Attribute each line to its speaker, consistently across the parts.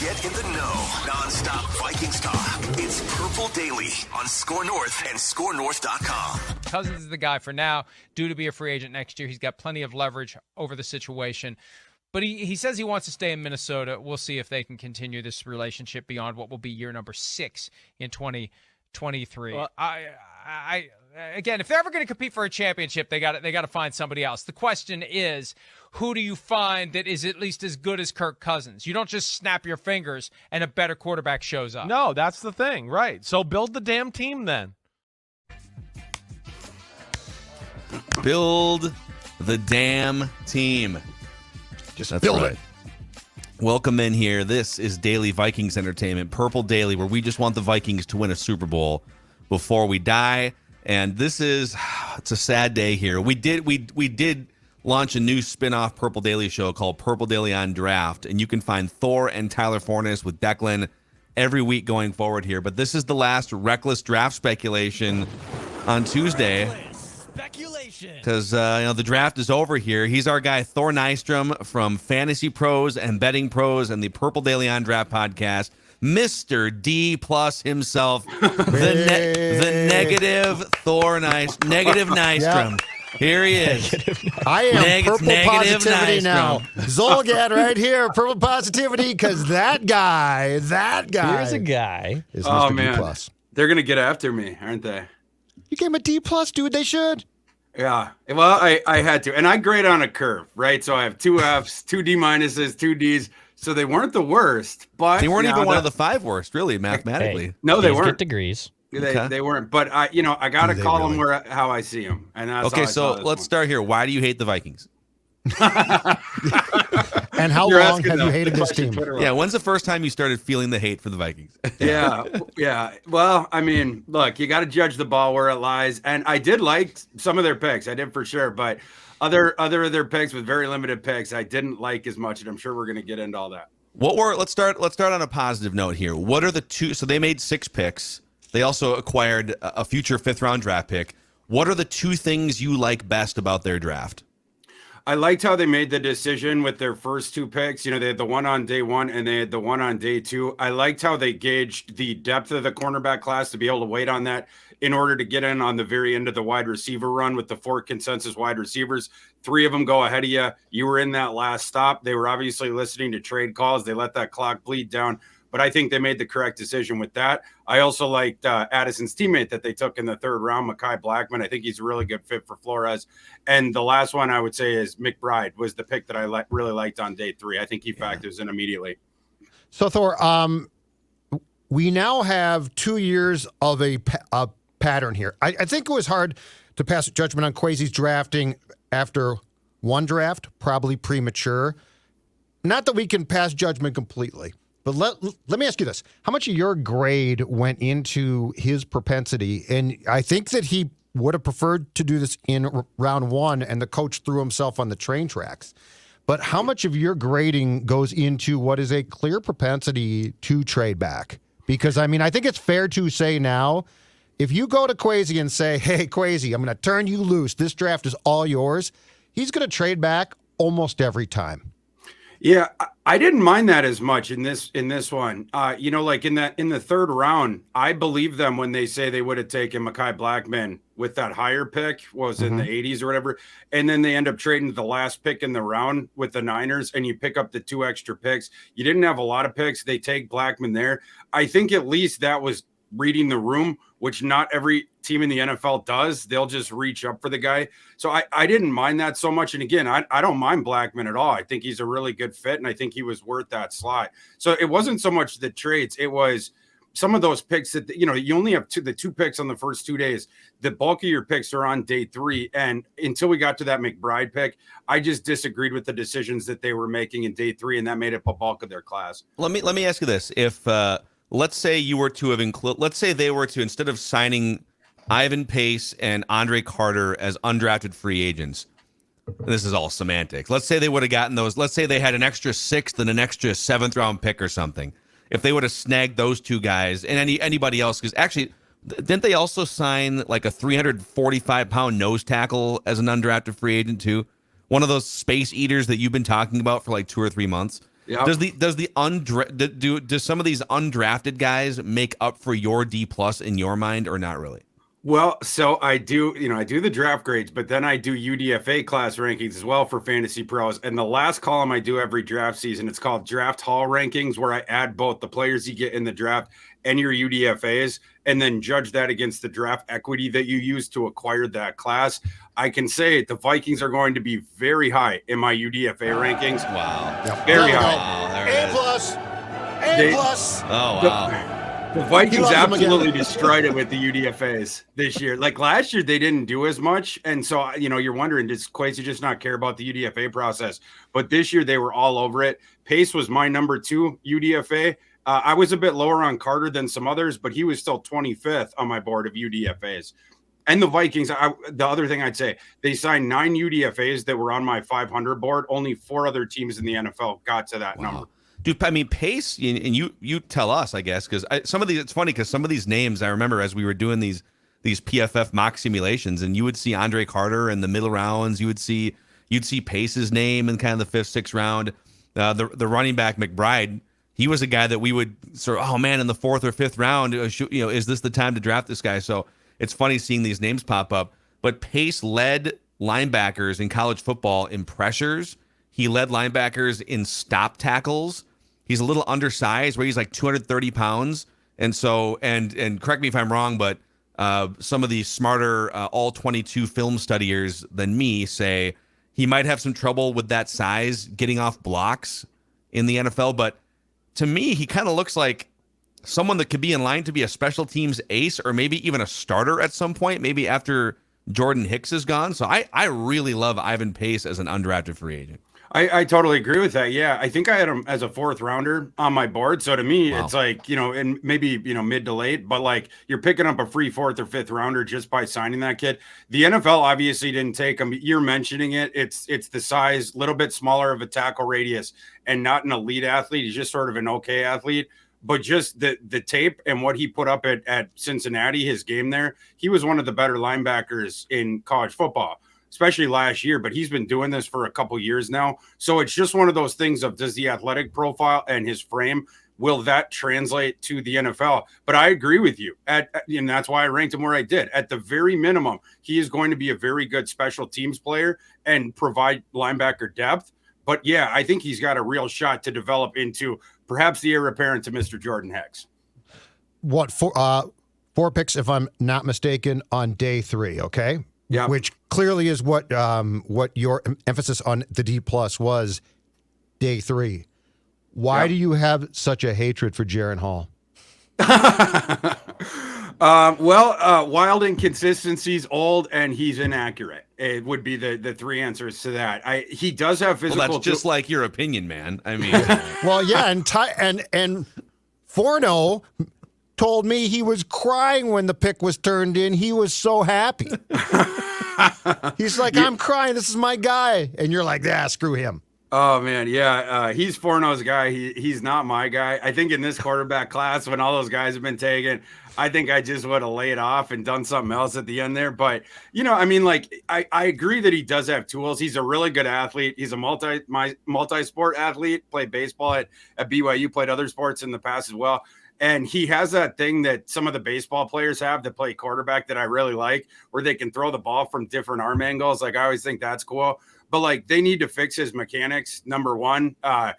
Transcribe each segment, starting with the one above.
Speaker 1: Get in the know. Non-stop Vikings talk. It's Purple Daily on Score North and ScoreNorth.com.
Speaker 2: Cousins is the guy for now, due to be a free agent next year. He's got plenty of leverage over the situation. But he says he wants to stay in Minnesota. We'll see if they can continue this relationship beyond what will be year number 6 in 2023. Well, I again, if they're ever going to compete for a championship, they got to find somebody else. The question is, who do you find that is at least as good as Kirk Cousins? You don't just snap your fingers and a better quarterback shows up.
Speaker 3: No, that's the thing, right? So build the damn team then.
Speaker 4: Build the damn team.
Speaker 5: Just build it.
Speaker 4: Welcome in here. This is Daily Vikings Entertainment, Purple Daily, where we just want the Vikings to win a Super Bowl before we die. And it's a sad day here. We did launch a new spin-off Purple Daily show called Purple Daily on Draft, and you can find Thor and Tyler Fornes with Declan every week going forward here. But this is the last reckless draft speculation on Tuesday. Because the draft is over here. He's our guy Thor Nystrom from Fantasy Pros and Betting Pros and the Purple Daily on Draft podcast. Mr. D plus himself, the negative Thor negative Nystrom. Yep. Here he is.
Speaker 5: I am purple positivity
Speaker 4: Nystrom.
Speaker 5: now. Zolgad right here, purple positivity, because that guy.
Speaker 6: Here's a guy.
Speaker 5: Is Mr. D
Speaker 7: man.
Speaker 5: plus.
Speaker 7: They're going to get after me, aren't they?
Speaker 5: You gave him a D plus, dude. They should.
Speaker 7: Yeah. Well, I had to. And I grade on a curve, right? So I have 2 Fs, 2 D minuses, 2 Ds. So they weren't the worst, but
Speaker 4: they weren't even one of the 5 worst, really, mathematically.
Speaker 6: Hey,
Speaker 7: no, they weren't.
Speaker 6: Get degrees.
Speaker 7: They weren't. But I got to call them how I see them. And that's
Speaker 4: okay. So let's start here. Why do you hate the Vikings?
Speaker 5: And how long have you hated this team?
Speaker 4: Yeah. When's the first time you started feeling the hate for the Vikings?
Speaker 7: Yeah. Well, I mean, look, you got to judge the ball where it lies. And I did like some of their picks. I did for sure. But other of their picks with very limited picks, I didn't like as much. And I'm sure we're going to get into all that.
Speaker 4: Let's start on a positive note here. What are the 2? So they made 6 picks. They also acquired a future 5th round draft pick. What are the 2 things you like best about their draft?
Speaker 7: I liked how they made the decision with their first 2 picks. They had the one on day 1 and they had the one on day 2. I liked how they gauged the depth of the cornerback class to be able to wait on that in order to get in on the very end of the wide receiver run with the 4 consensus wide receivers. 3 of them go ahead of you. You were in that last stop. They were obviously listening to trade calls. They let that clock bleed down. But I think they made the correct decision with that. I also liked Addison's teammate that they took in the 3rd round, Mekhi Blackmon. I think he's a really good fit for Flores. And the last one I would say is McBride was the pick that I really liked on day 3. I think he factors in immediately.
Speaker 5: So, Thor, we now have 2 years of a pattern here. I think it was hard to pass judgment on Kwesi's drafting after one draft, probably premature. Not that we can pass judgment completely. But let me ask you this. How much of your grade went into his propensity? And I think that he would have preferred to do this in round 1, and the coach threw himself on the train tracks. But how much of your grading goes into what is a clear propensity to trade back? Because, I mean, I think it's fair to say now, if you go to Kwesi and say, hey, Kwesi, I'm going to turn you loose. This draft is all yours. He's going to trade back almost every time.
Speaker 7: Yeah, I didn't mind that as much in this one. Like in the 3rd round, I believe them when they say they would have taken Mekhi Blackmon with that higher pick, in the 80s or whatever, and then they end up trading the last pick in the round with the Niners, and you pick up the 2 extra picks. You didn't have a lot of picks. They take Blackmon there. I think at least that was reading the room, which not every team in the NFL does. They'll just reach up for the guy. So I didn't mind that so much. And again, I don't mind Blackmon at all. I think he's a really good fit, and I think he was worth that slot. So it wasn't so much the trades. It was some of those picks that, you only have the 2 picks on the first 2 days. The bulk of your picks are on day 3. And until we got to that McBride pick, I just disagreed with the decisions that they were making in day 3, and that made up a bulk of their class.
Speaker 4: Let me ask you this. If, let's say you were to have let's say they were to, instead of signing Ivan Pace and Andre Carter as undrafted free agents, this is all semantics. Let's say they would have gotten those. Let's say they had an extra 6th and an extra 7th round pick or something. If they would have snagged those 2 guys and anybody else, because actually, didn't they also sign like a 345-pound nose tackle as an undrafted free agent too? One of those space eaters that you've been talking about for like 2 or 3 months.
Speaker 7: Yep.
Speaker 4: Does some of these undrafted guys make up for your D plus in your mind, or not really?
Speaker 7: Well, so I do the draft grades, but then I do UDFA class rankings as well for Fantasy Pros. And the last column I do every draft season, it's called Draft Hall Rankings, where I add both the players you get in the draft and your UDFAs, and then judge that against the draft equity that you use to acquire that class. I can say the Vikings are going to be very high in my UDFA rankings.
Speaker 4: Wow.
Speaker 5: Yep.
Speaker 7: Very high.
Speaker 4: Wow,
Speaker 5: A plus. A plus.
Speaker 4: Oh, wow.
Speaker 7: The Vikings
Speaker 5: them again.
Speaker 7: absolutely destroyed it with the UDFAs this year. Like last year, they didn't do as much. And so, you're wondering, does Kwesi just not care about the UDFA process? But this year, they were all over it. Pace was my number 2 UDFA. I was a bit lower on Carter than some others, but he was still 25th on my board of UDFAs. And the Vikings, the other thing I'd say, they signed 9 UDFAs that were on my 500 board. Only 4 other teams in the NFL got to that number.
Speaker 4: Dude, I mean, Pace, and you tell us, I guess, because some of these, it's funny because some of these names I remember as we were doing these PFF mock simulations, and you would see Andre Carter in the middle rounds, you'd see Pace's name in kind of the 5th, 6th round. The running back McBride, he was a guy that we would sort of, oh man, in the 4th or 5th round, is this the time to draft this guy? So it's funny seeing these names pop up. But Pace led linebackers in college football in pressures. He led linebackers in stop tackles. He's a little undersized, where he's like 230 pounds. And so, and correct me if I'm wrong, but some of the smarter all 22 film studiers than me say he might have some trouble with that size getting off blocks in the NFL. But to me, he kind of looks like someone that could be in line to be a special teams ace, or maybe even a starter at some point, maybe after Jordan Hicks is gone. So I really love Ivan Pace as an undrafted free agent.
Speaker 7: I totally agree with that. Yeah, I think I had him as a 4th rounder on my board. So to me, It's like, and maybe, mid to late, but like you're picking up a free 4th or 5th rounder just by signing that kid. The NFL obviously didn't take him. You're mentioning it. It's the size, a little bit smaller of a tackle radius, and not an elite athlete. He's just sort of an okay athlete. But just the tape and what he put up at Cincinnati, his game there, he was one of the better linebackers in college football, especially last year, but he's been doing this for a couple years now. So it's just one of those things of, does the athletic profile and his frame, will that translate to the NFL? But I agree with you. And that's why I ranked him where I did. At the very minimum, he is going to be a very good special teams player and provide linebacker depth. But yeah, I think he's got a real shot to develop into perhaps the heir apparent to Mr. Jordan Hicks.
Speaker 5: What, 4 picks, if I'm not mistaken, on day 3, okay?
Speaker 7: Yeah,
Speaker 5: which clearly is what your emphasis on the D plus was day 3. Why do you have such a hatred for Jaren Hall?
Speaker 7: Wild inconsistencies, old, and he's inaccurate. It would be the 3 answers to that. He does have physical.
Speaker 4: Well, that's just like your opinion, man. I mean,
Speaker 5: well, yeah, and Forno told me he was crying when the pick was turned in. He was so happy. He's like, I'm crying. This is my guy. And you're like, screw him.
Speaker 7: Oh, man. Yeah. He's Forno's guy. He's not my guy. I think in this quarterback class, when all those guys have been taken, I think I just would have laid off and done something else at the end there. But, I agree that he does have tools. He's a really good athlete. He's a multi-sport athlete, played baseball at BYU, played other sports in the past as well. And he has that thing that some of the baseball players have that play quarterback that I really like, where they can throw the ball from different arm angles. Like, I always think that's cool. But, like, they need to fix his mechanics, number one. That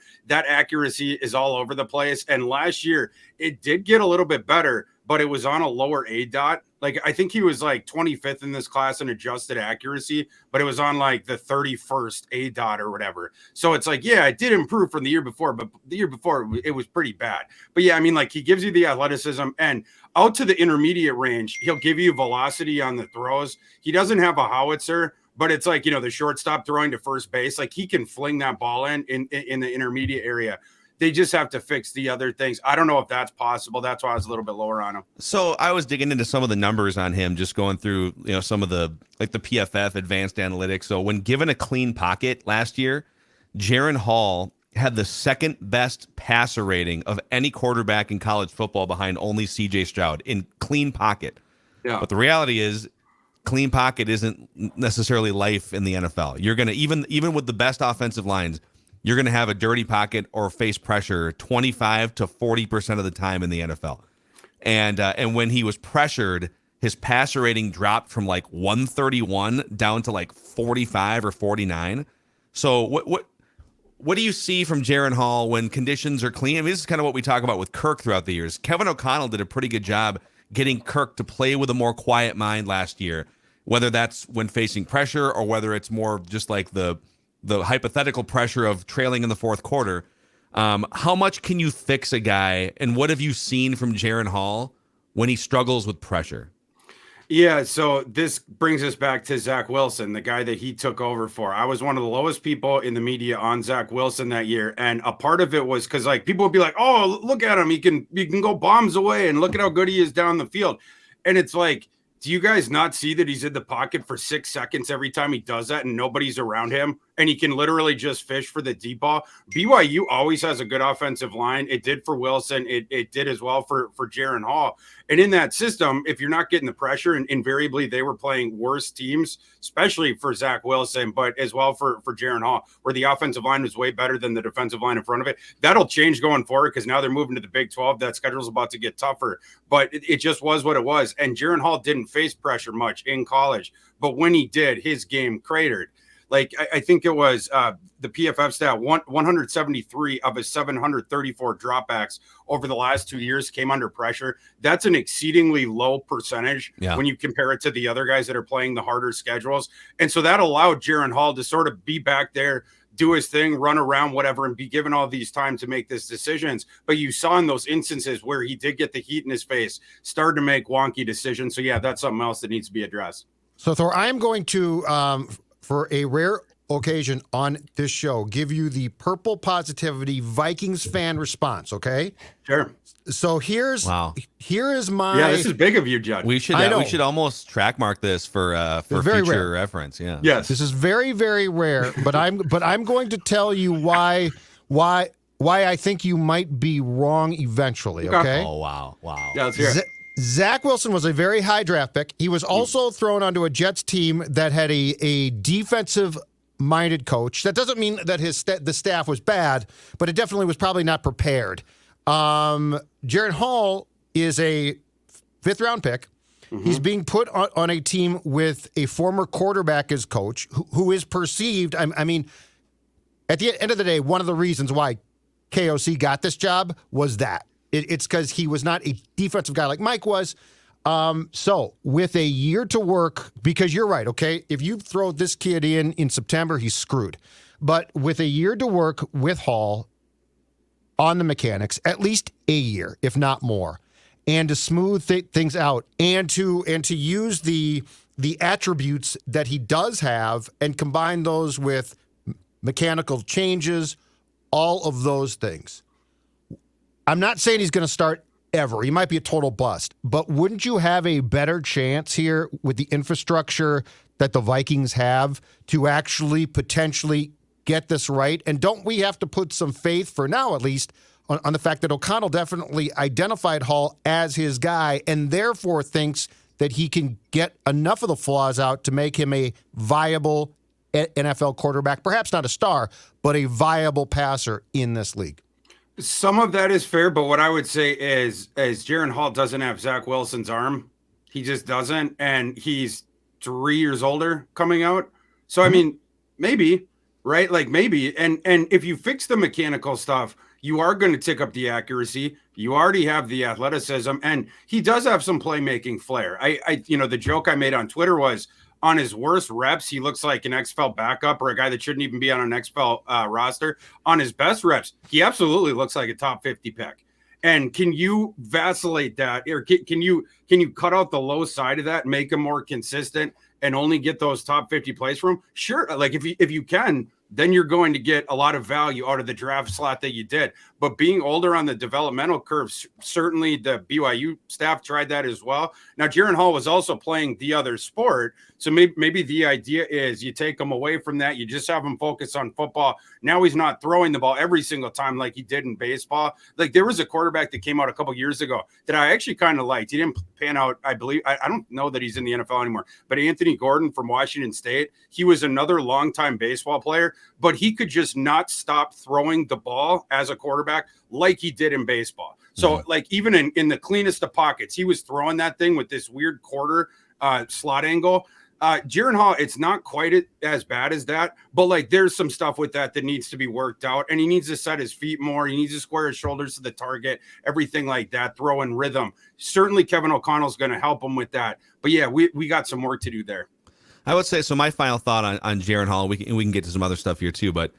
Speaker 7: accuracy is all over the place. And last year, it did get a little bit better, but it was on a lower ADOT. Like, I think he was, like, 25th in this class in adjusted accuracy, but it was on, like, the 31st ADOT or whatever. So it's like, yeah, it did improve from the year before, but the year before, it was pretty bad. But, yeah, he gives you the athleticism, and out to the intermediate range, he'll give you velocity on the throws. He doesn't have a howitzer, but it's like, the shortstop throwing to first base, like he can fling that ball in the intermediate area. They just have to fix the other things. I don't know if that's possible. That's why I was a little bit lower on him.
Speaker 4: So I was digging into some of the numbers on him, just going through, some of the PFF advanced analytics. So when given a clean pocket last year, Jaren Hall had the second best passer rating of any quarterback in college football behind only CJ Stroud in clean pocket. Yeah. But the reality is, clean pocket isn't necessarily life in the NFL. You're going to, even with the best offensive lines, you're going to have a dirty pocket or face pressure 25 to 40% of the time in the NFL. And when he was pressured, his passer rating dropped from like 131 down to like 45 or 49. So what do you see from Jaren Hall when conditions are clean? I mean, this is kind of what we talk about with Kirk throughout the years. Kevin O'Connell did a pretty good job getting Kirk to play with a more quiet mind last year, whether that's when facing pressure or whether it's more just like the hypothetical pressure of trailing in the fourth quarter. How much can you fix a guy, and what have you seen from Jaren Hall when he struggles with pressure?
Speaker 7: Yeah, so this brings us back to Zach Wilson, the guy that he took over for. I was one of the lowest people in the media on Zach Wilson that year, and a part of it was because like people would be like, "Oh, look at him! He can go bombs away, and look at how good he is down the field." And it's like, do you guys not see that he's in the pocket for 6 seconds every time he does that, and nobody's around him, and he can literally just fish for the deep ball? BYU always has a good offensive line. It did for Wilson. It did as well for Jaren Hall. And in that system, if you're not getting the pressure, and invariably they were playing worse teams, especially for Zach Wilson, but as well for Jaren Hall, where the offensive line was way better than the defensive line in front of it. That'll change going forward because now they're moving to the Big 12. That schedule's about to get tougher, but it just was what it was. And Jaren Hall didn't face pressure much in college, but when he did, his game cratered. Like, I think it was the PFF stat, 173 of his 734 dropbacks over the last 2 years came under pressure. That's an exceedingly low percentage when you compare it to the other guys that are playing the harder schedules. And so that allowed Jaren Hall to sort of be back there, do his thing, run around, whatever, and be given all these time to make these decisions. But you saw in those instances where he did get the heat in his face, started to make wonky decisions. So, yeah, that's something else that needs to be addressed.
Speaker 5: So, Thor, I am going to for a rare occasion on this show, give you the Purple Positivity Vikings fan response, okay?
Speaker 7: Sure.
Speaker 5: So here is my...
Speaker 7: Yeah, this is big of you, Judd.
Speaker 4: We should almost track mark this for future reference. Yeah.
Speaker 7: Yes.
Speaker 5: This is very, very rare, but I'm going to tell you why I think you might be wrong eventually, okay?
Speaker 4: Oh, wow.
Speaker 7: Yeah, let's hear it.
Speaker 5: Zach Wilson was a very high draft pick. He was also thrown onto a Jets team that had a defensive-minded coach. That doesn't mean that the staff was bad, but it definitely was probably not prepared. Jaren Hall is a fifth-round pick. Mm-hmm. He's being put on a team with a former quarterback as coach who is perceived. I mean, at the end of the day, one of the reasons why KOC got this job was that. It's because he was not a defensive guy like Mike was. So with a year to work, because you're right, okay? If you throw this kid in September, he's screwed. But with a year to work with Hall on the mechanics, at least a year, if not more, and to smooth things out and to use the attributes that he does have and combine those with mechanical changes, all of those things. I'm not saying he's going to start ever. He might be a total bust. But wouldn't you have a better chance here with the infrastructure that the Vikings have to actually potentially get this right? And don't we have to put some faith, for now at least, on the fact that O'Connell definitely identified Hall as his guy and therefore thinks that he can get enough of the flaws out to make him a viable NFL quarterback, perhaps not a star, but a viable passer in this league?
Speaker 7: Some of that is fair, but what I would say is Jaren Hall doesn't have Zach Wilson's arm. He just doesn't, and he's 3 years older coming out. So, I mean, maybe, right? Like, maybe. And if you fix the mechanical stuff, you are going to tick up the accuracy. You already have the athleticism, and he does have some playmaking flair. The joke I made on Twitter was, on his worst reps, he looks like an XFL backup or a guy that shouldn't even be on an XFL roster. On his best reps, he absolutely looks like a top 50 pick. And can you vacillate that, or can you cut out the low side of that, make him more consistent, and only get those top 50 plays from him? Sure, like if you can, then you're going to get a lot of value out of the draft slot that you did. But being older on the developmental curve, certainly the BYU staff tried that as well. Now, Jaren Hall was also playing the other sport. So maybe the idea is you take him away from that. You just have him focus on football. Now he's not throwing the ball every single time like he did in baseball. Like, there was a quarterback that came out a couple years ago that I actually kind of liked. He didn't pan out, I believe. I don't know that he's in the NFL anymore. But Anthony Gordon from Washington State, he was another longtime baseball player but he could just not stop throwing the ball as a quarterback like he did in baseball. So like even in the cleanest of pockets, he was throwing that thing with this weird quarter slot angle. Jaren Hall, it's not quite as bad as that, but like there's some stuff with that needs to be worked out, and he needs to set his feet more. He needs to square his shoulders to the target, everything like that, throw in rhythm. Certainly Kevin O'Connell's going to help him with that. But yeah, we got some work to do there.
Speaker 4: I would say, so my final thought on Jaren Hall, we can get to some other stuff here too, but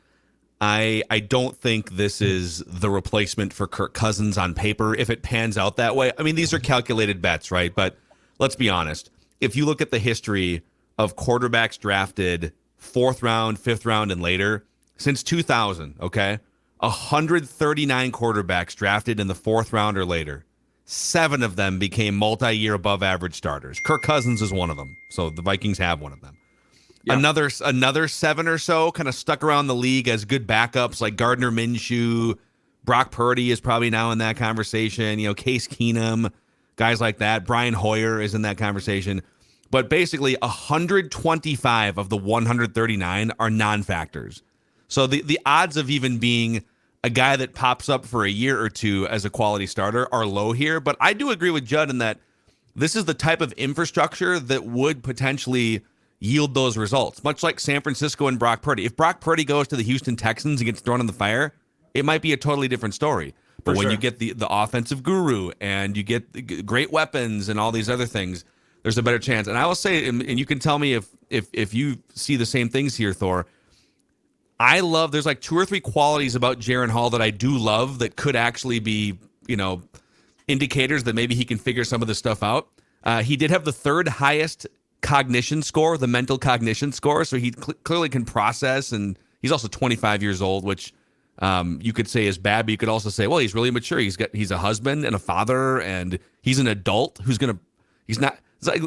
Speaker 4: I don't think this is the replacement for Kirk Cousins on paper if it pans out that way. I mean, these are calculated bets, right? But let's be honest. If you look at the history of quarterbacks drafted 4th round, 5th round, and later, since 2000, okay? 139 quarterbacks drafted in the 4th round or later. 7 of them became multi-year above average starters. Kirk Cousins is one of them, so the Vikings have one of them. Yeah. Another 7 or so kind of stuck around the league as good backups, like Gardner Minshew. Brock Purdy is probably now in that conversation. Case Keenum, guys like that. Brian Hoyer is in that conversation. But basically, 125 of the 139 are non-factors. So the odds of even being a guy that pops up for a year or two as a quality starter are low here. But I do agree with Judd in that this is the type of infrastructure that would potentially yield those results, much like San Francisco and Brock Purdy. If Brock Purdy goes to the Houston Texans and gets thrown in the fire, it might be a totally different story. But when you get the offensive guru and you get great weapons and all these other things, there's a better chance. And I will say, and you can tell me if you see the same things here, Thor, there's like 2 or 3 qualities about Jaren Hall that I do love that could actually be, indicators that maybe he can figure some of this stuff out. He did have the 3rd highest cognition score, the mental cognition score. So he clearly can process, and he's also 25 years old, which you could say is bad, but you could also say, well, he's really mature. He's a husband and a father, and he's an adult he's not.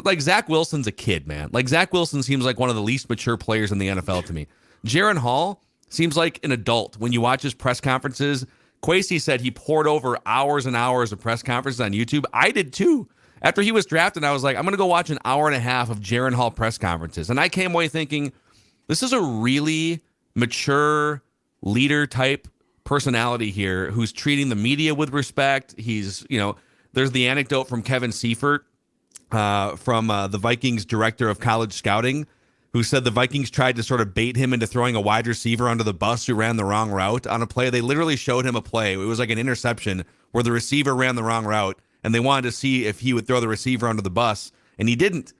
Speaker 4: Like Zach Wilson's a kid, man. Like Zach Wilson seems like one of the least mature players in the NFL to me. Jaren Hall seems like an adult. When you watch his press conferences, Kwesi said he poured over hours and hours of press conferences on YouTube. I did too. After he was drafted, I was like, I'm going to go watch an hour and a half of Jaren Hall press conferences. And I came away thinking, this is a really mature leader type personality here who's treating the media with respect. He's, there's the anecdote from Kevin Seifert, from the Vikings director of college scouting, who said the Vikings tried to sort of bait him into throwing a wide receiver under the bus who ran the wrong route on a play. They literally showed him a play. It was like an interception where the receiver ran the wrong route, and they wanted to see if he would throw the receiver under the bus, and he didn't.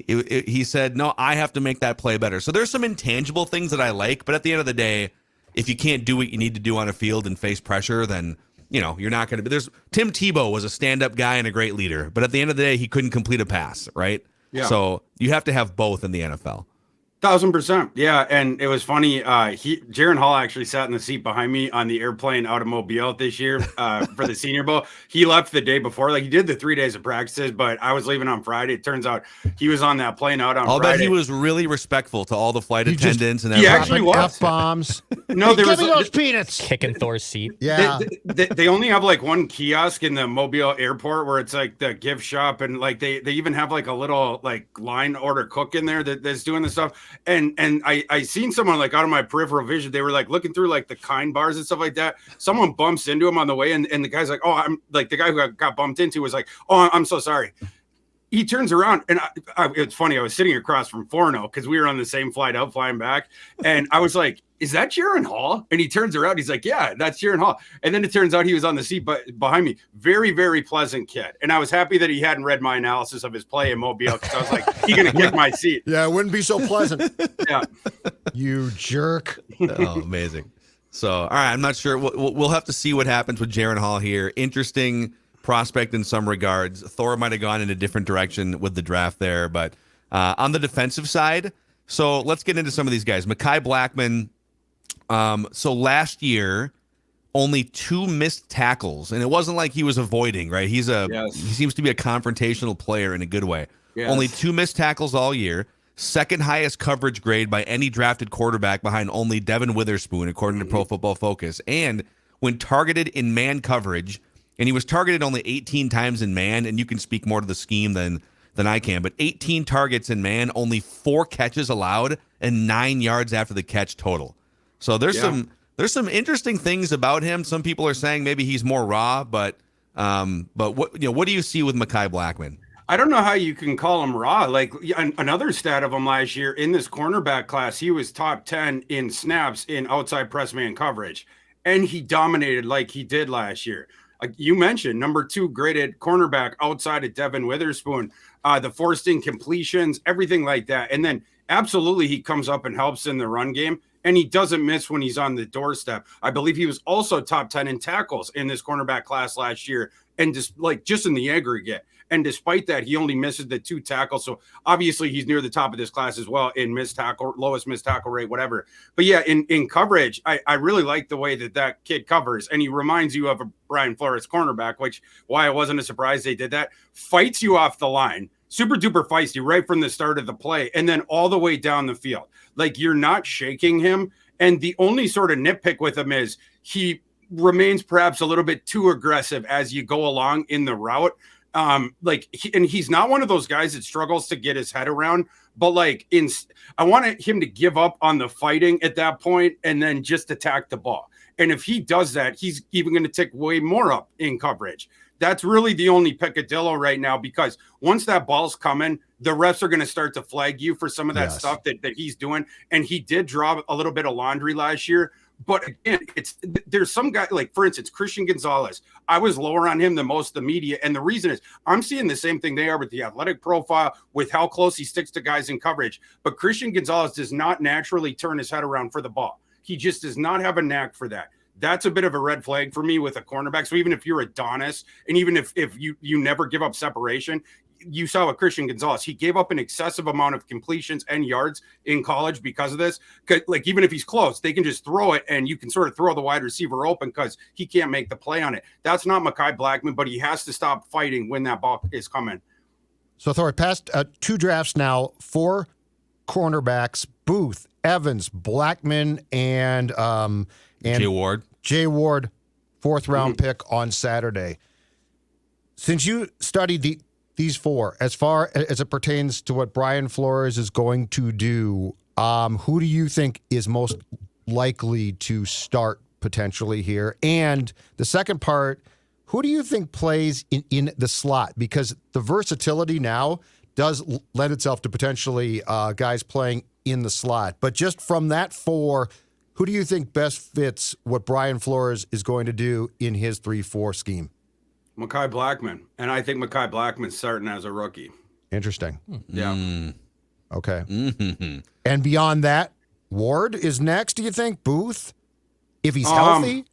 Speaker 4: He said, no, I have to make that play better. So there's some intangible things that I like, but at the end of the day, if you can't do what you need to do on a field and face pressure, then you're not going to be. Tim Tebow was a stand-up guy and a great leader, but at the end of the day, he couldn't complete a pass, right? Yeah. So you have to have both in the NFL.
Speaker 7: 1,000%. Yeah. And it was funny. Jaren Hall actually sat in the seat behind me on the airplane out of Mobile this year for the Senior Bowl. He left the day before. Like, he did the 3 days of practices, but I was leaving on Friday. It turns out he was on that plane out on Friday.
Speaker 4: I'll bet he was really respectful to all the flight attendants and everything.
Speaker 7: He actually was.
Speaker 5: F-bombs.
Speaker 7: No, there
Speaker 5: give
Speaker 7: was
Speaker 5: me those peanuts.
Speaker 6: Kicking Thor's seat.
Speaker 5: Yeah.
Speaker 7: They only have like one kiosk in the Mobile airport where it's like the gift shop, and like they even have like a little like line order cook in there that's doing the stuff. And I seen someone like out of my peripheral vision. They were like looking through like the Kind bars and stuff like that. Someone bumps into him on the way, and the guy's like, "Oh, I'm like," the guy who got bumped into was like, "Oh, I'm so sorry." He turns around, and it's funny. I was sitting across from Forno because we were on the same flight out, flying back, and I was like, "Is that Jaren Hall?" And he turns around. He's like, "Yeah, that's Jaren Hall." And then it turns out he was on the seat behind me. Very, very pleasant kid. And I was happy that he hadn't read my analysis of his play in Mobile, because I was like, he's gonna kick my seat.
Speaker 5: Yeah, it wouldn't be so pleasant.
Speaker 7: Yeah,
Speaker 5: you jerk.
Speaker 4: Oh, amazing. So, all right, I'm not sure. We'll have to see what happens with Jaren Hall here. Interesting prospect in some regards. Thor might have gone in a different direction with the draft there, but on the defensive side, so let's get into some of these guys. Mekhi Blackmon. So last year, only 2 missed tackles, and it wasn't like he was avoiding, right? He seems to be a confrontational player in a good way. Yes. Only 2 missed tackles all year. Second highest coverage grade by any drafted quarterback behind only Devin Witherspoon, according to Pro Football Focus. And when targeted in man coverage, and he was targeted only 18 times in man, and you can speak more to the scheme than I can, but 18 targets in man, only 4 catches allowed, and 9 yards after the catch total. So there's some interesting things about him. Some people are saying maybe he's more raw, but what do you see with Mekhi Blackmon?
Speaker 7: I don't know how you can call him raw. Like another stat of him last year in this cornerback class, he was top 10 in snaps in outside press man coverage, and he dominated like he did last year. You mentioned number 2 graded cornerback outside of Devin Witherspoon, the forced incompletions, everything like that. And then absolutely he comes up and helps in the run game, and he doesn't miss when he's on the doorstep. I believe he was also top 10 in tackles in this cornerback class last year, and just in the aggregate. And despite that, he only misses the 2 tackles. So obviously he's near the top of this class as well in lowest missed tackle rate, whatever. But yeah, in coverage, I really like the way that kid covers. And he reminds you of a Brian Flores cornerback, why it wasn't a surprise they did that. Fights you off the line, super duper feisty right from the start of the play, and then all the way down the field. Like, you're not shaking him. And the only sort of nitpick with him is he remains perhaps a little bit too aggressive as you go along in the route. And he's not one of those guys that struggles to get his head around, but I wanted him to give up on the fighting at that point and then just attack the ball. And if he does that, he's even going to tick way more up in coverage. That's really the only peccadillo right now, because once that ball's coming, the refs are going to start to flag you for some of that stuff that he's doing. And he did draw a little bit of laundry last year. But again, there's some guy, like, for instance, Christian Gonzalez. I was lower on him than most of the media. And the reason is I'm seeing the same thing they are with the athletic profile, with how close he sticks to guys in coverage. But Christian Gonzalez does not naturally turn his head around for the ball. He just does not have a knack for that. That's a bit of a red flag for me with a cornerback. So even if you're Adonis, and even if you never give up separation, you saw with Christian Gonzalez, he gave up an excessive amount of completions and yards in college because of this. Like, even if he's close, they can just throw it, and you can sort of throw the wide receiver open because he can't make the play on it. That's not Mekhi Blackmon, but he has to stop fighting when that ball is coming.
Speaker 5: So, Thor, past 2 drafts now, 4 cornerbacks: Booth, Evans, Blackmon, and
Speaker 4: Jay Ward.
Speaker 5: Jay Ward, 4th round pick on Saturday. Since you studied these 4, as far as it pertains to what Brian Flores is going to do, who do you think is most likely to start potentially here? And the second part, who do you think plays in the slot? Because the versatility now does lend itself to potentially guys playing in the slot. But just from that 4, who do you think best fits what Brian Flores is going to do in his 3-4 scheme?
Speaker 7: Mekhi Blackmon. And I think Mekhi Blackmon's starting as a rookie.
Speaker 5: Interesting.
Speaker 7: Yeah.
Speaker 5: Okay. Mm-hmm. And beyond that, Ward is next, do you think? Booth? If he's healthy?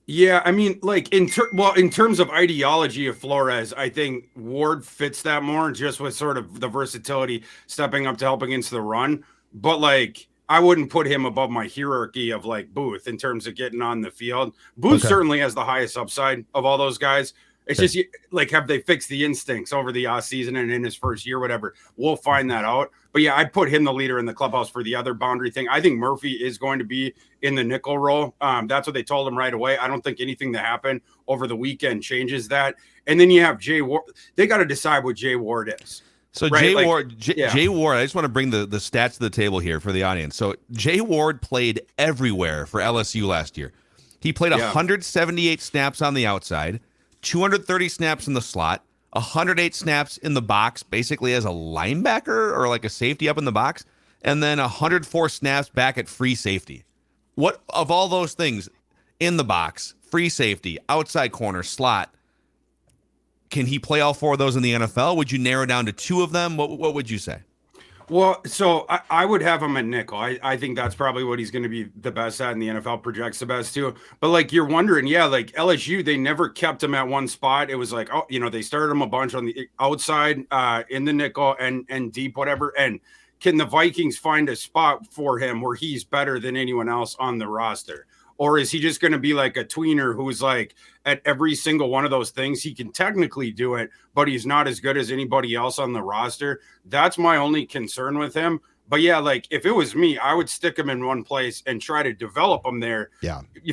Speaker 7: Yeah, I mean, like, in terms of ideology of Flores, I think Ward fits that more, just with sort of the versatility, stepping up to help against the run. But, like, I wouldn't put him above my hierarchy of, like, Booth in terms of getting on the field. Booth certainly has the highest upside of all those guys. It's just, like, have they fixed the instincts over the offseason and in his first year, whatever? We'll find that out. But, yeah, I'd put him the leader in the clubhouse for the other boundary thing. I think Murphy is going to be in the nickel role. That's what they told him right away. I don't think anything that happened over the weekend changes that. And then you have Jay Ward. They got to decide what Jay Ward is.
Speaker 4: So right? Jay Ward, I just want to bring the stats to the table here for the audience. So Jay Ward played everywhere for LSU last year. He played 178 snaps on the outside, 230 snaps in the slot, 108 snaps in the box, basically as a linebacker or like a safety up in the box, and then 104 snaps back at free safety. What of all those things, in the box, free safety, outside corner, slot, can he play all 4 of those in the NFL? Would you narrow down to 2 of them? What would you say?
Speaker 7: Well, so I would have him at nickel. I think that's probably what he's going to be the best at, and the NFL projects the best too. But, like, you're wondering, like LSU, they never kept him at one spot. It was like, they started him a bunch on the outside, in the nickel and deep, whatever. And can the Vikings find a spot for him where he's better than anyone else on the roster? Or is he just going to be like a tweener who's like at every single one of those things? He can technically do it, but he's not as good as anybody else on the roster. That's my only concern with him. But yeah, like, if it was me, I would stick him in one place and try to develop him there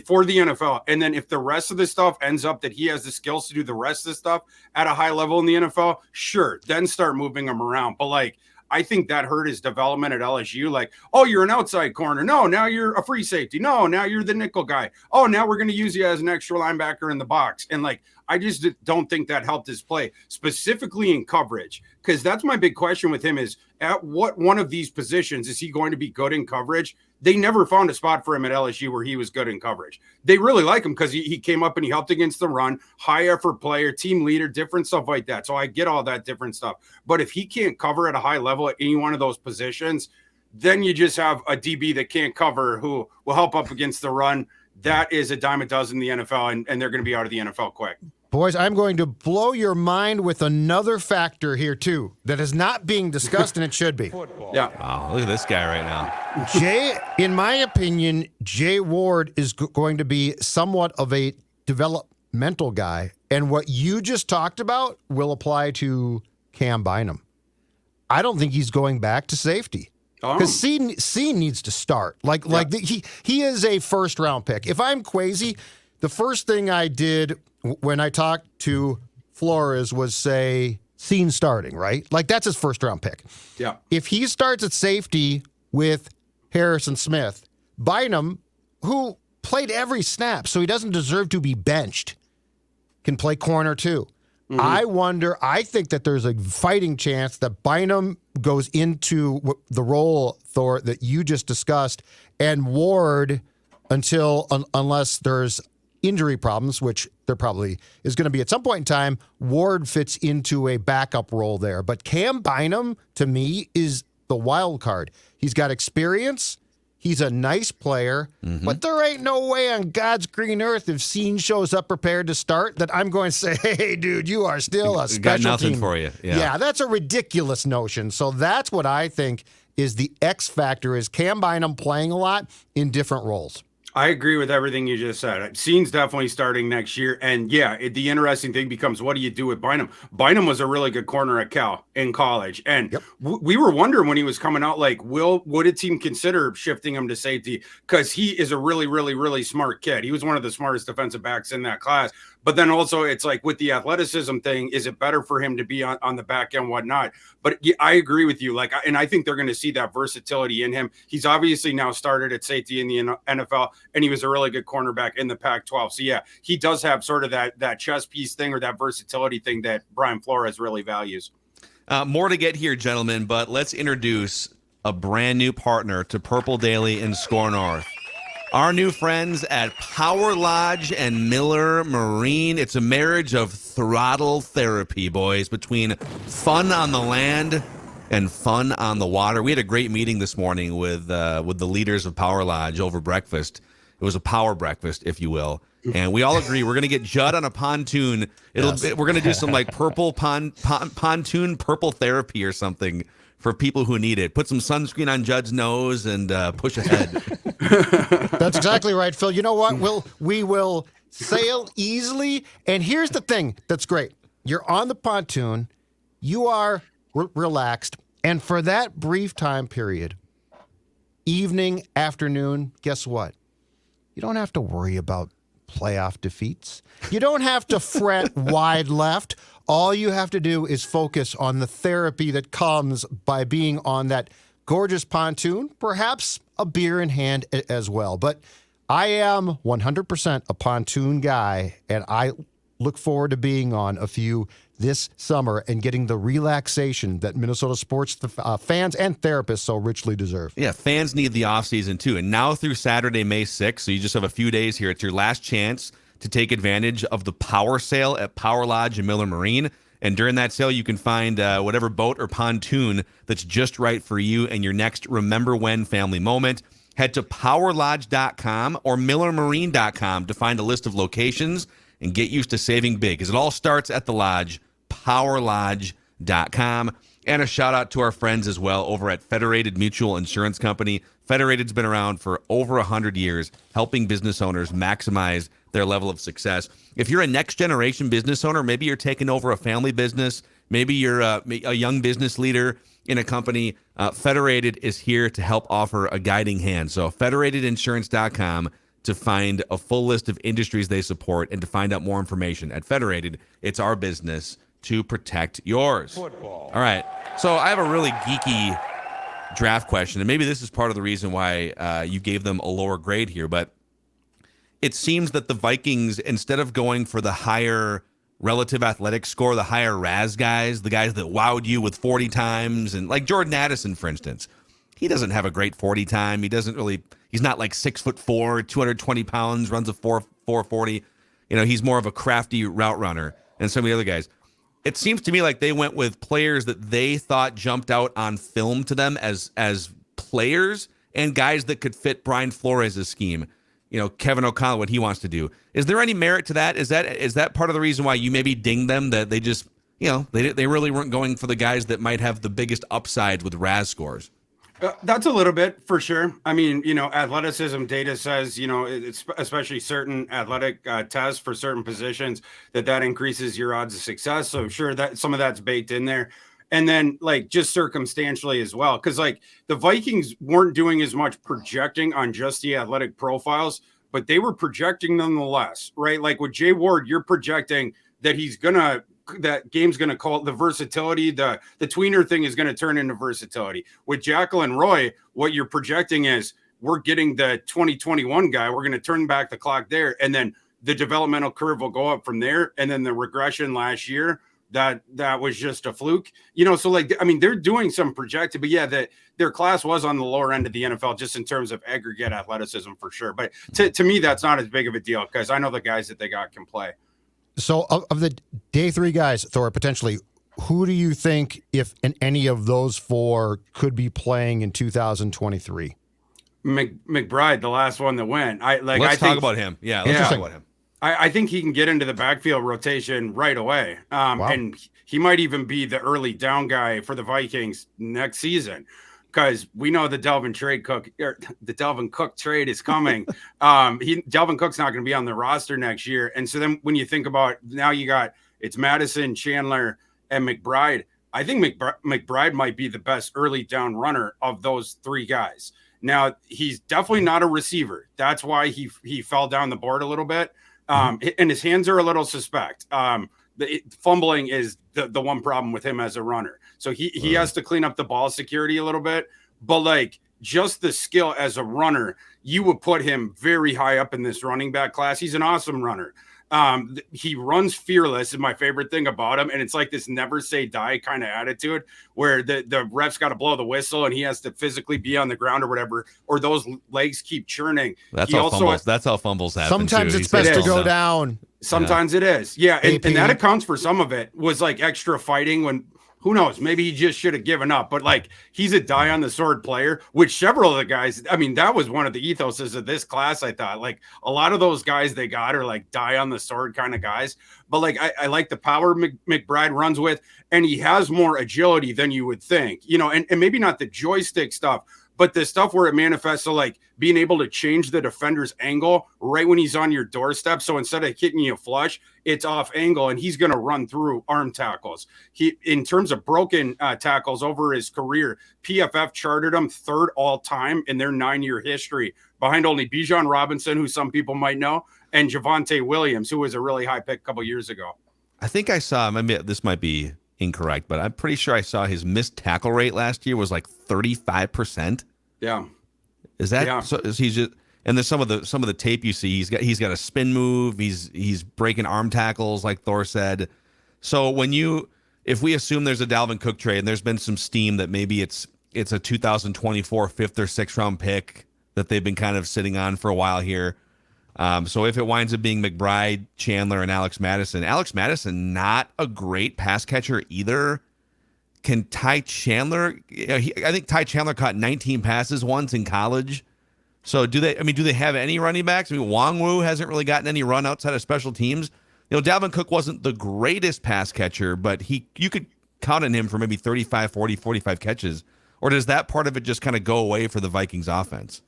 Speaker 7: for the NFL. And then if the rest of the stuff ends up that he has the skills to do the rest of the stuff at a high level in the NFL, sure, then start moving him around. But, like, I think that hurt his development at LSU. Like, oh, you're an outside corner. No, now you're a free safety. No, now you're the nickel guy. Oh, now we're going to use you as an extra linebacker in the box. And like, I just don't think that helped his play, specifically in coverage, because that's my big question with him is at what one of these positions is he going to be good in coverage? They never found a spot for him at LSU where he was good in coverage. They really like him because he came up and he helped against the run, high effort player, team leader, different stuff like that. So I get all that different stuff. But if he can't cover at a high level at any one of those positions, then you just have a DB that can't cover who will help up against the run. That is a dime a dozen in the NFL, and they're going to be out of the NFL quick.
Speaker 5: Boys, I'm going to blow your mind with another factor here, too, that is not being discussed, and it should be.
Speaker 7: Yeah.
Speaker 4: Oh, look at this guy right now.
Speaker 5: In my opinion, Jay Ward is going to be somewhat of a developmental guy, and what you just talked about will apply to Cam Bynum. I don't think he's going back to safety. Because C needs to start. He is a first-round pick. If I'm Kwesi, the first thing I did when I talked to Flores was say, Scene starting, right? Like, that's his first-round pick.
Speaker 7: Yeah.
Speaker 5: If he starts at safety with Harrison Smith, Bynum, who played every snap, so he doesn't deserve to be benched, can play corner too. Mm-hmm. I think that there's a fighting chance that Bynum goes into the role, Thor, that you just discussed, and Ward unless there's injury problems, which there probably is going to be at some point in time, Ward fits into a backup role there. But Cam Bynum, to me, is the wild card. He's got experience. He's a nice player, but there ain't no way on God's green earth if Scene shows up prepared to start that I'm going to say, hey, dude, you are still a special
Speaker 4: got nothing
Speaker 5: team.
Speaker 4: for you.
Speaker 5: Yeah, that's a ridiculous notion. So that's what I think is the X factor is Cam Bynum playing a lot in different roles.
Speaker 7: I agree with everything you just said. Scene's definitely starting next year. And yeah, the interesting thing becomes, what do you do with Bynum? Bynum was a really good corner at Cal in college. And we were wondering when he was coming out, like, would a team consider shifting him to safety? Because he is a really, really, really smart kid. He was one of the smartest defensive backs in that class. But then also it's like with the athleticism thing, is it better for him to be on the back end, whatnot? But I agree with you. And I think they're going to see that versatility in him. He's obviously now started at safety in the NFL, and he was a really good cornerback in the Pac-12. So yeah, he does have sort of that chess piece thing or that versatility thing that Brian Flores really values.
Speaker 4: More to get here, gentlemen, but let's introduce a brand new partner to Purple Daily and Score North. Our new friends at Power Lodge and Miller Marine. It's a marriage of throttle therapy, boys, between fun on the land and fun on the water. We had a great meeting this morning with the leaders of Power Lodge over breakfast. It was a power breakfast, if you will. And we all agree we're going to get Judd on a pontoon. We're going to do some like purple pontoon purple therapy or something for people who need it. Put some sunscreen on Judd's nose and push ahead.
Speaker 5: That's exactly right, Phil. You know what? We will sail easily. And here's the thing that's great. You're on the pontoon. You are relaxed. And for that brief time period, evening, afternoon, guess what? You don't have to worry about playoff defeats. You don't have to fret wide left. All you have to do is focus on the therapy that comes by being on that gorgeous pontoon, perhaps a beer in hand as well. But I am 100% a pontoon guy, and I look forward to being on a few this summer and getting the relaxation that Minnesota sports fans and therapists so richly deserve.
Speaker 4: Yeah, fans need the offseason too. And now through Saturday, May 6th, so you just have a few days here. It's your last chance to take advantage of the power sale at Power Lodge and Miller Marine. And during that sale, you can find whatever boat or pontoon that's just right for you and your next Remember When family moment. Head to powerlodge.com or millermarine.com to find a list of locations and get used to saving big, because it all starts at the lodge, powerlodge.com. And a shout out to our friends as well over at Federated Mutual Insurance Company. Federated's been around for over 100 years, helping business owners maximize their level of success. If you're a next generation business owner, maybe you're taking over a family business, maybe you're a young business leader in a company, Federated is here to help offer a guiding hand. So federatedinsurance.com to find a full list of industries they support and to find out more information. At Federated, it's our business to protect yours. All right. So I have a really geeky draft question, and maybe this is part of the reason why you gave them a lower grade here, but it seems that the Vikings, instead of going for the higher relative athletic score, the higher RAS guys, the guys that wowed you with 40 times, and like Jordan Addison, for instance, he doesn't have a great 40 time. He's not like 6'4", 220 pounds, runs a 4.40. He's more of a crafty route runner than some of the other guys. It seems to me like they went with players that they thought jumped out on film to them as players and guys that could fit Brian Flores' scheme. Kevin O'Connell, what he wants to do. Is there any merit to that? Is that part of the reason why you maybe dinged them, that they just, they really weren't going for the guys that might have the biggest upside with RAS scores?
Speaker 7: That's a little bit for sure. I mean, athleticism data says, it's especially certain athletic tests for certain positions that increases your odds of success. So sure, that some of that's baked in there. And then like just circumstantially as well, because like the Vikings weren't doing as much projecting on just the athletic profiles, but they were projecting nonetheless, right? Like with Jay Ward, you're projecting that that game's going to call the versatility, the tweener thing is going to turn into versatility. With Jacqueline Roy, what you're projecting is we're getting the 2021 guy. We're going to turn back the clock there. And then the developmental curve will go up from there. And then the regression last year, that was just a fluke, so like, I mean, they're doing some projected, but yeah, that their class was on the lower end of the NFL just in terms of aggregate athleticism for sure. But to me, that's not as big of a deal because I know the guys that they got can play.
Speaker 5: So of the day 3 guys, Thor, potentially, who do you think, if in any of those 4, could be playing in 2023?
Speaker 7: McBride, the last one that went.
Speaker 4: Let's talk about him. Yeah, let's talk about him.
Speaker 7: I think he can get into the backfield rotation right away.
Speaker 5: Wow.
Speaker 7: And he might even be the early down guy for the Vikings next season because we know the Dalvin Cook trade is coming. Dalvin Cook's not going to be on the roster next year. And so then when you think about now it's Madison, Chandler, and McBride. I think McBride might be the best early down runner of those 3 guys. Now, he's definitely not a receiver. That's why he fell down the board a little bit. And his hands are a little suspect. Fumbling is the one problem with him as a runner. So he has to clean up the ball security a little bit. But like just the skill as a runner, you would put him very high up in this running back class. He's an awesome runner. He runs fearless is my favorite thing about him. And it's like this never say die kind of attitude where the ref's got to blow the whistle and he has to physically be on the ground or whatever, or those legs keep churning.
Speaker 4: That's how fumbles happen.
Speaker 5: Sometimes it's best to go down.
Speaker 7: Sometimes it is. Yeah. And that accounts for some of it was like extra fighting when, who knows, maybe he just should have given up, but like he's a die on the sword player, which several of the guys, I mean, that was one of the ethoses of this class. I thought like a lot of those guys they got are like die on the sword kind of guys, but like, I like the power McBride runs with, and he has more agility than you would think, and maybe not the joystick stuff, but the stuff where it manifests, so like being able to change the defender's angle right when he's on your doorstep. So instead of hitting you flush, it's off angle and he's going to run through arm tackles. In terms of broken tackles over his career, PFF charted him 3rd all time in their 9-year history behind only Bijan Robinson, who some people might know, and Javonte Williams, who was a really high pick a couple years ago.
Speaker 4: I think I saw him. This might be incorrect, but I'm pretty sure I saw his missed tackle rate last year was like 35%.
Speaker 7: Yeah.
Speaker 4: Is that so? He's just, and there's some of the tape you see. He's got a spin move. He's breaking arm tackles like Thor said. So if we assume there's a Dalvin Cook trade and there's been some steam that maybe it's a 2024 5th or 6th round pick that they've been kind of sitting on for a while here. So if it winds up being McBride, Chandler, and Alex Madison, not a great pass catcher either. Can Ty Chandler? I think Ty Chandler caught 19 passes once in college. So do they have any running backs? I mean, Wongwu hasn't really gotten any run outside of special teams. Dalvin Cook wasn't the greatest pass catcher, but you could count on him for maybe 35, 40, 45 catches. Or does that part of it just kind of go away for the Vikings offense?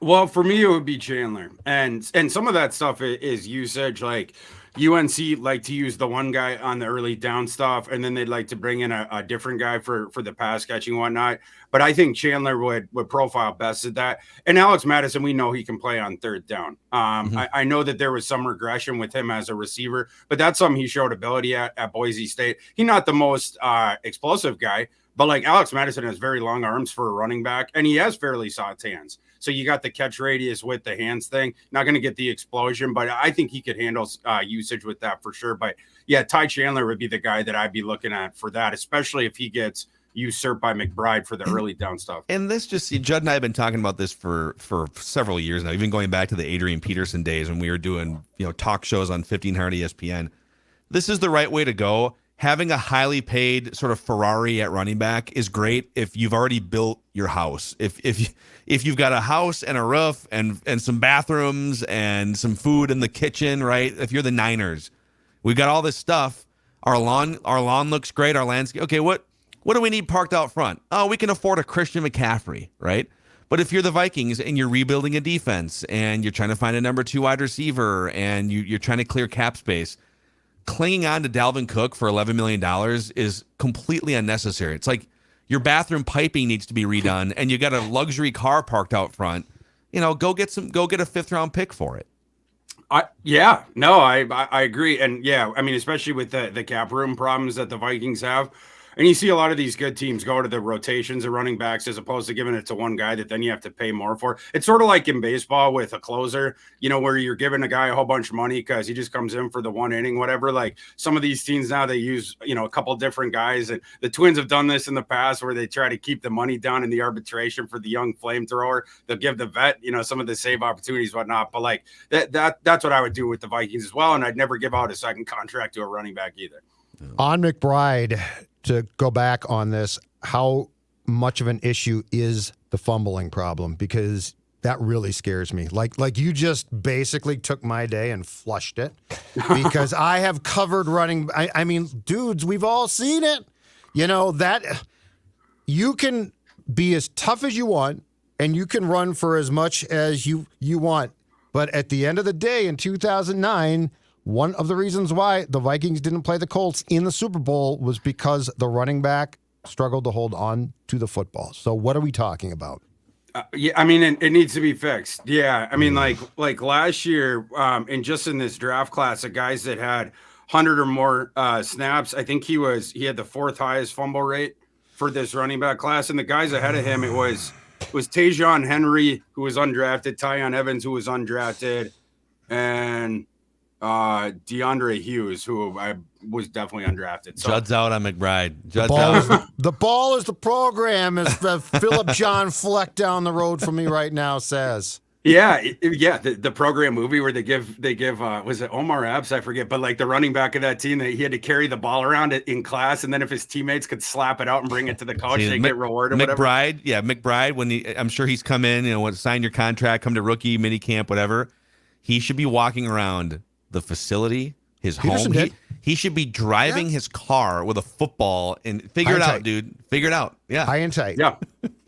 Speaker 7: Well, for me, it would be Chandler, and some of that stuff is usage. Like UNC like to use the one guy on the early down stuff, and then they'd like to bring in a different guy for the pass catching and whatnot. But I think Chandler would profile best at that. And Alex Madison, we know he can play on third down. I know that there was some regression with him as a receiver, but that's something he showed ability at Boise State. He's not the most explosive guy, but like Alex Madison has very long arms for a running back, and he has fairly soft hands. So you got the catch radius with the hands thing. Not going to get the explosion, but I think he could handle usage with that for sure. But yeah, Ty Chandler would be the guy that I'd be looking at for that, especially if he gets usurped by McBride for the early down stuff.
Speaker 4: And this just, Judd and I have been talking about this for several years now, even going back to the Adrian Peterson days when we were doing, talk shows on 1500 ESPN. This is the right way to go. Having a highly paid sort of Ferrari at running back is great if you've already built your house. If you've got a house and a roof and some bathrooms and some food in the kitchen, right? If you're the Niners, we've got all this stuff. Our lawn looks great. Our landscape. Okay, what do we need parked out front? Oh, we can afford a Christian McCaffrey, right? But if you're the Vikings and you're rebuilding a defense and you're trying to find a number 2 wide receiver and you're trying to clear cap space, clinging on to Dalvin Cook for $11 million is completely unnecessary. It's like your bathroom piping needs to be redone and you got a luxury car parked out front. Go get a 5th round pick for it.
Speaker 7: I agree. And yeah, I mean, especially with the cap room problems that the Vikings have. And you see a lot of these good teams go to the rotations of running backs as opposed to giving it to one guy that then you have to pay more for. It's sort of like in baseball with a closer, where you're giving a guy a whole bunch of money because he just comes in for the one inning, whatever. Like some of these teams now, they use, a couple different guys. And the Twins have done this in the past where they try to keep the money down in the arbitration for the young flamethrower. They'll give the vet, some of the save opportunities, whatnot. But like that's what I would do with the Vikings as well. And I'd never give out a second contract to a running back either.
Speaker 5: On McBride, to go back on this, how much of an issue is the fumbling problem? Because that really scares me. Like you just basically took my day and flushed it because I have covered running. I mean, dudes, we've all seen it. That you can be as tough as you want and you can run for as much as you want. But at the end of the day, in 2009, one of the reasons why the Vikings didn't play the Colts in the Super Bowl was because the running back struggled to hold on to the football. So what are we talking about?
Speaker 7: Yeah, I mean, it needs to be fixed. Yeah, I mean, like last year, and just in this draft class of guys that had 100 or more snaps, I think he had the 4th highest fumble rate for this running back class. And the guys ahead of him, it was Tajon Henry, who was undrafted, Tyon Evans, who was undrafted, and DeAndre Hughes, who I was definitely undrafted. So,
Speaker 4: Judd's out on McBride.
Speaker 5: The ball is the program, as Philip John Fleck down the road from me right now says.
Speaker 7: Yeah. The program movie where they give was it Omar Epps? I forget, but like the running back of that team, that he had to carry the ball around it in class, and then if his teammates could slap it out and bring it to the coach, they get rewarded.
Speaker 4: McBride, McBride. I'm sure he's come in, sign your contract, come to rookie mini camp, whatever. He should be walking around the facility, his home. He should be driving his car with a football and figure it out, dude. Figure it out. Yeah.
Speaker 5: High and tight.
Speaker 7: Yeah.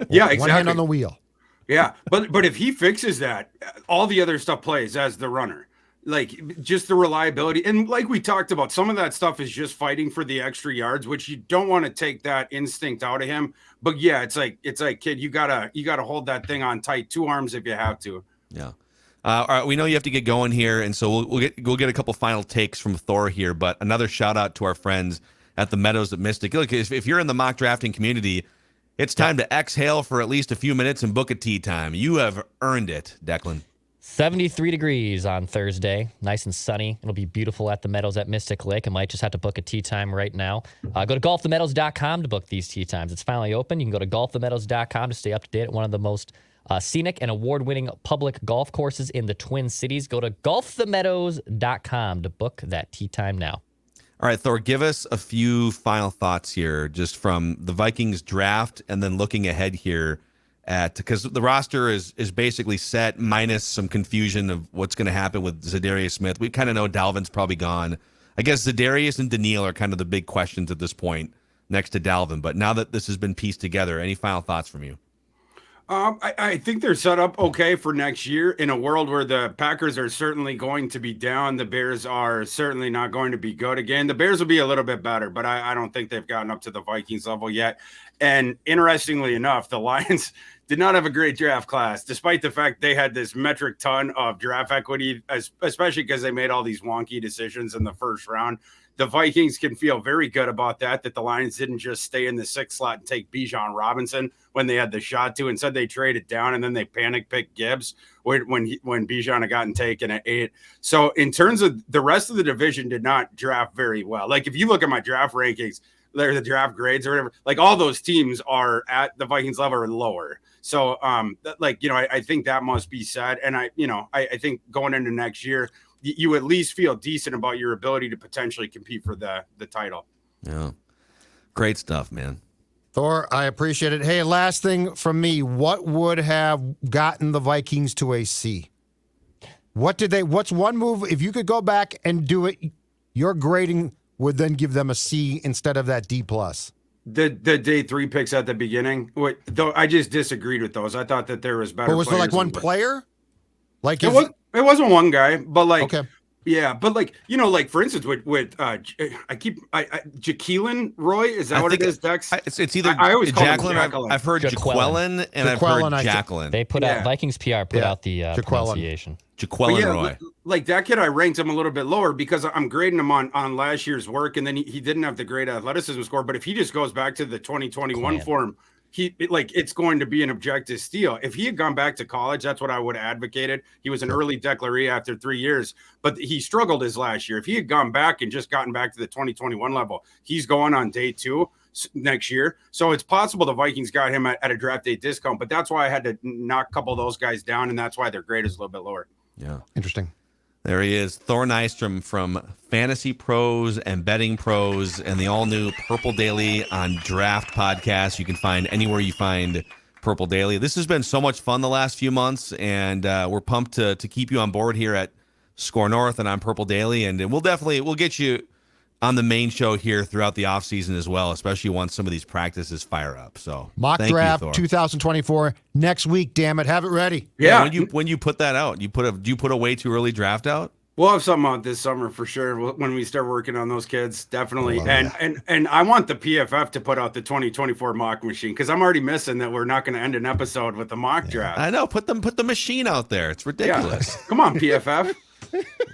Speaker 7: Yeah, exactly.
Speaker 5: One hand on the wheel.
Speaker 7: Yeah. But if he fixes that, all the other stuff plays as the runner. Like just the reliability. And like we talked about, some of that stuff is just fighting for the extra yards, which you don't want to take that instinct out of him. But yeah, it's like, kid, you gotta hold that thing on tight, 2 arms if you have to.
Speaker 4: Yeah. All right, we know you have to get going here, and so we'll get a couple final takes from Thor here. But another shout out to our friends at the Meadows at Mystic. Look, if you're in the mock drafting community, it's time to exhale for at least a few minutes and book a tee time. You have earned it, Declan.
Speaker 6: 73 degrees on Thursday, nice and sunny. It'll be beautiful at the Meadows at Mystic Lake. I might just have to book a tee time right now. Go to golfthemeadows.com to book these tee times. It's finally open. You can go to golfthemeadows.com to stay up to date at one of the most scenic and award-winning public golf courses in the Twin Cities. Go to golfthemeadows.com to book that tee time now.
Speaker 4: All right, Thor, give us a few final thoughts here just from the Vikings draft and then looking ahead here because the roster is basically set minus some confusion of what's going to happen with Zadarius Smith. We kind of know Dalvin's probably gone. I guess Zadarius and Daniil are kind of the big questions at this point next to Dalvin. But now that this has been pieced together, any final thoughts from you?
Speaker 7: I think they're set up okay for next year in a world where the Packers are certainly going to be down. The Bears are certainly not going to be good again. The Bears will be a little bit better, but I don't think they've gotten up to the Vikings level yet. And interestingly enough, the Lions did not have a great draft class, despite the fact they had this metric ton of draft equity, especially because they made all these wonky decisions in the first round. The Vikings can feel very good about that the Lions didn't just stay in the 6th slot and take Bijan Robinson when they had the shot to. Instead, they traded down and then they panic picked Gibbs when Bijan had gotten taken at 8. So in terms of the rest of the division did not draft very well. Like if you look at my draft rankings, the draft grades or whatever, like all those teams are at the Vikings level or lower. So I think that must be said. And I think going into next year, you at least feel decent about your ability to potentially compete for the title.
Speaker 4: Yeah. Great stuff, man.
Speaker 5: Thor, I appreciate it. Hey, last thing from me. What would have gotten the Vikings to a C? What's one move, if you could go back and do it, your grading would then give them a C instead of that D+.
Speaker 7: The day 3 picks at the beginning, though I just disagreed with those. I thought that there was better.
Speaker 5: But was there like one player? Like
Speaker 7: it wasn't one guy, but like
Speaker 5: okay.
Speaker 7: Yeah, but like for instance, with Jaqueline Roy, is that what it is? Dex,
Speaker 4: it's either
Speaker 7: I always call
Speaker 4: Jacqueline.
Speaker 7: Jacqueline.
Speaker 4: I've heard Jaqueline and I've heard Jacqueline.
Speaker 6: They put out Vikings PR put out the pronunciation.
Speaker 4: Jaqueline Roy.
Speaker 7: Like that kid, I ranked him a little bit lower because I'm grading him on last year's work, and then he didn't have the great athleticism score. But if he just goes back to the 2021 form, it's going to be an objective steal. If he had gone back to college, that's what I would have advocated. He was an early declaree after 3 years, but he struggled his last year. If he had gone back and just gotten back to the 2021 level, he's going on day 2 next year. So it's possible the Vikings got him at a draft day discount, but that's why I had to knock a couple of those guys down, and that's why their grade is a little bit lower.
Speaker 4: Yeah.
Speaker 5: Interesting.
Speaker 4: There he is, Thor Nystrom from Fantasy Pros and Betting Pros and the all-new Purple Daily on Draft podcast. You can find anywhere you find Purple Daily. This has been so much fun the last few months, and we're pumped to keep you on board here at Score North and on Purple Daily. And we'll get you on the main show here throughout the offseason as well, especially once some of these practices fire up. So
Speaker 5: mock draft 2024 next week. Damn it, have it ready.
Speaker 4: Yeah. When you put that out, do you put a way too early draft out?
Speaker 7: We'll have something out this summer for sure when we start working on those kids, definitely. And I want the PFF to put out the 2024 mock machine because I'm already missing that we're not going to end an episode with a mock draft.
Speaker 4: I know. Put the machine out there. It's ridiculous.
Speaker 7: Yeah. Come on, PFF.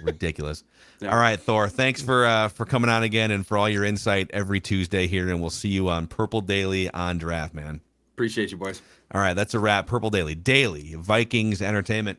Speaker 4: Ridiculous. Yeah. All right, Thor. Thanks for coming on again and for all your insight every Tuesday here. And we'll see you on Purple Daily on Draft, man.
Speaker 7: Appreciate you, boys.
Speaker 4: All right, that's a wrap. Purple Daily, daily Vikings entertainment.